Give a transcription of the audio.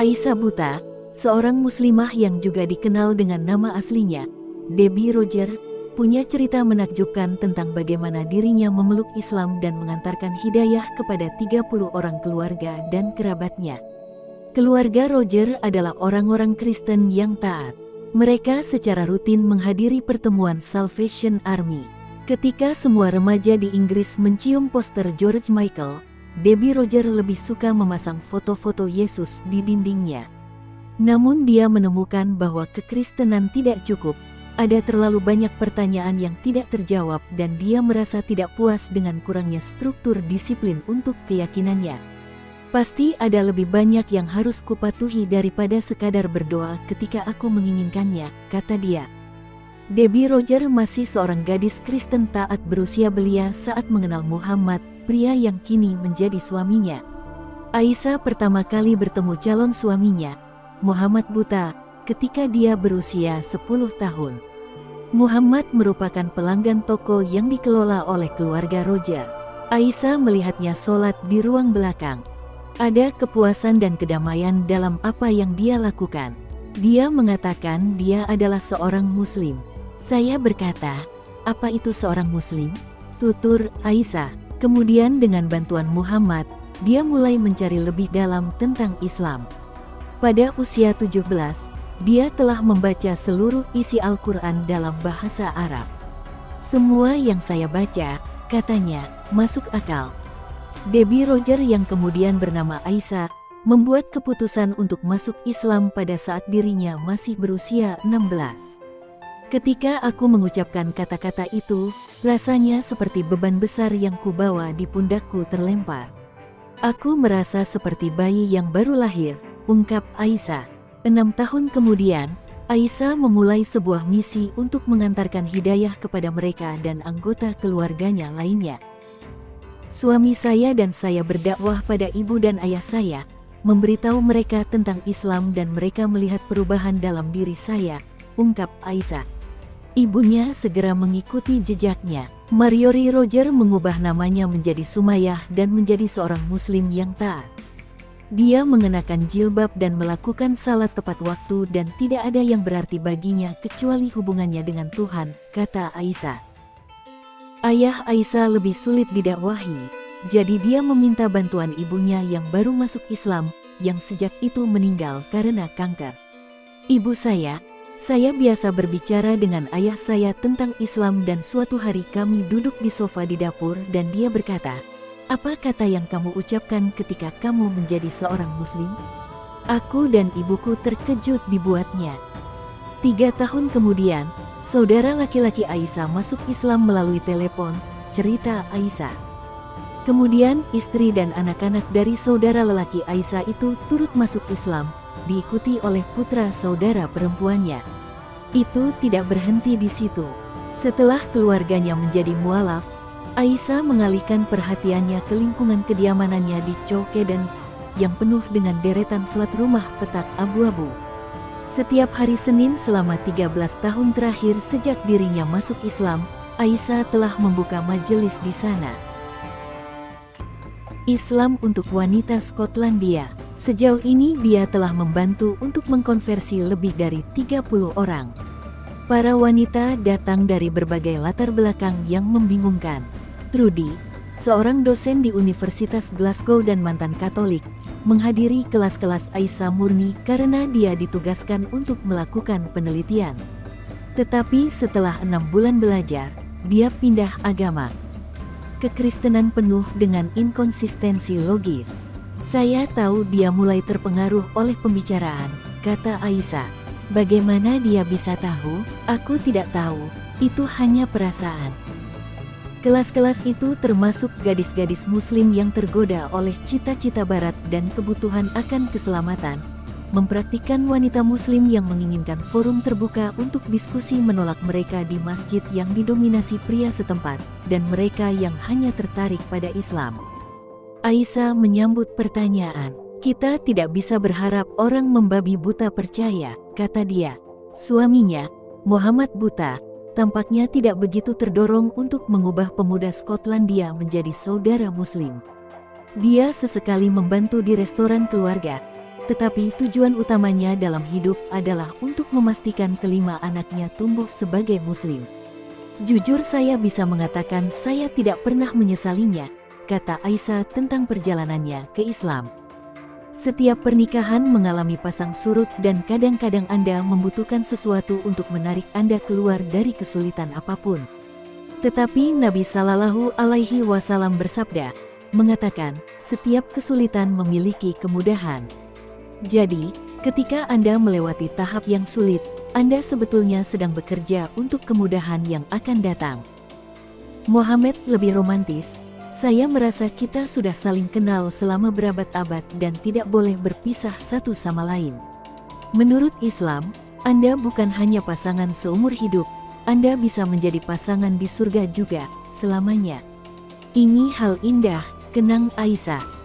Aisyah buta, seorang muslimah yang juga dikenal dengan nama aslinya, Debbie Roger, punya cerita menakjubkan tentang bagaimana dirinya memeluk Islam dan mengantarkan hidayah kepada 30 orang keluarga dan kerabatnya. Keluarga Roger adalah orang-orang Kristen yang taat. Mereka secara rutin menghadiri pertemuan Salvation Army. Ketika semua remaja di Inggris mencium poster George Michael, Debbie Roger lebih suka memasang foto-foto Yesus di dindingnya. Namun dia menemukan bahwa kekristenan tidak cukup, ada terlalu banyak pertanyaan yang tidak terjawab dan dia merasa tidak puas dengan kurangnya struktur disiplin untuk keyakinannya. Pasti ada lebih banyak yang harus kupatuhi daripada sekadar berdoa ketika aku menginginkannya, kata dia. Debbie Roger masih seorang gadis Kristen taat berusia belia saat mengenal Muhammad, pria yang kini menjadi suaminya. Aisyah pertama kali bertemu calon suaminya, Muhammad buta, ketika dia berusia 10 tahun. Muhammad merupakan pelanggan toko yang dikelola oleh keluarga Roger. Aisyah melihatnya sholat di ruang belakang. Ada kepuasan dan kedamaian dalam apa yang dia lakukan. Dia mengatakan dia adalah seorang muslim. Saya berkata, apa itu seorang muslim? Tutur Aisyah. Kemudian dengan bantuan Muhammad, dia mulai mencari lebih dalam tentang Islam. Pada usia 17, dia telah membaca seluruh isi Al-Quran dalam bahasa Arab. Semua yang saya baca, katanya, masuk akal. Debbie Roger yang kemudian bernama Aisyah, membuat keputusan untuk masuk Islam pada saat dirinya masih berusia 16. Ketika aku mengucapkan kata-kata itu, rasanya seperti beban besar yang kubawa di pundakku terlempar. Aku merasa seperti bayi yang baru lahir, ungkap Aisyah. 6 tahun kemudian, Aisyah memulai sebuah misi untuk mengantarkan hidayah kepada mereka dan anggota keluarganya lainnya. Suami saya dan saya berdakwah pada ibu dan ayah saya, memberitahu mereka tentang Islam dan mereka melihat perubahan dalam diri saya, ungkap Aisyah. Ibunya segera mengikuti jejaknya. Marjorie Roger mengubah namanya menjadi Sumayyah dan menjadi seorang muslim yang taat. Dia mengenakan jilbab dan melakukan salat tepat waktu dan tidak ada yang berarti baginya kecuali hubungannya dengan Tuhan, kata Aisyah. Ayah Aisyah lebih sulit didakwahi, jadi dia meminta bantuan ibunya yang baru masuk Islam, yang sejak itu meninggal karena kanker. Ibu saya biasa berbicara dengan ayah saya tentang Islam dan suatu hari kami duduk di sofa di dapur dan dia berkata, apa kata yang kamu ucapkan ketika kamu menjadi seorang muslim? Aku dan ibuku terkejut dibuatnya. 3 tahun kemudian, saudara laki-laki Aisyah masuk Islam melalui telepon, cerita Aisyah. Kemudian istri dan anak-anak dari saudara lelaki Aisyah itu turut masuk Islam, diikuti oleh putra saudara perempuannya. Itu tidak berhenti di situ. Setelah keluarganya menjadi mualaf, Aisyah mengalihkan perhatiannya ke lingkungan kediamanannya di Chow Cadence, yang penuh dengan deretan flat rumah petak abu-abu. Setiap hari Senin selama 13 tahun terakhir sejak dirinya masuk Islam, Aisyah telah membuka majelis di sana. Islam untuk wanita Skotlandia. Sejauh ini dia telah membantu untuk mengkonversi lebih dari 30 orang. Para wanita datang dari berbagai latar belakang yang membingungkan. Trudy, seorang dosen di Universitas Glasgow dan mantan Katolik, menghadiri kelas-kelas Aisyah murni karena dia ditugaskan untuk melakukan penelitian. Tetapi setelah 6 bulan belajar, dia pindah agama. Kekristenan penuh dengan inkonsistensi logis. Saya tahu dia mulai terpengaruh oleh pembicaraan, kata Aisyah. Bagaimana dia bisa tahu? Aku tidak tahu, itu hanya perasaan. Kelas-kelas itu termasuk gadis-gadis muslim yang tergoda oleh cita-cita barat dan kebutuhan akan keselamatan, mempraktikkan wanita muslim yang menginginkan forum terbuka untuk diskusi menolak mereka di masjid yang didominasi pria setempat, dan mereka yang hanya tertarik pada Islam. Aisyah menyambut pertanyaan. Kita tidak bisa berharap orang membabi buta percaya, kata dia. Suaminya, Muhammad buta, tampaknya tidak begitu terdorong untuk mengubah pemuda Skotlandia menjadi saudara muslim. Dia sesekali membantu di restoran keluarga, tetapi tujuan utamanya dalam hidup adalah untuk memastikan kelima anaknya tumbuh sebagai Muslim. Jujur saya bisa mengatakan saya tidak pernah menyesalinya, kata Aisyah tentang perjalanannya ke Islam. Setiap pernikahan mengalami pasang surut dan kadang-kadang Anda membutuhkan sesuatu untuk menarik Anda keluar dari kesulitan apapun. Tetapi Nabi Shallallahu Alaihi Wasallam bersabda, mengatakan, setiap kesulitan memiliki kemudahan. Jadi, ketika Anda melewati tahap yang sulit, Anda sebetulnya sedang bekerja untuk kemudahan yang akan datang. Muhammad lebih romantis. Saya merasa kita sudah saling kenal selama berabad-abad dan tidak boleh berpisah satu sama lain. Menurut Islam, Anda bukan hanya pasangan seumur hidup, Anda bisa menjadi pasangan di surga juga, selamanya. Ini hal indah, kenang Aisyah.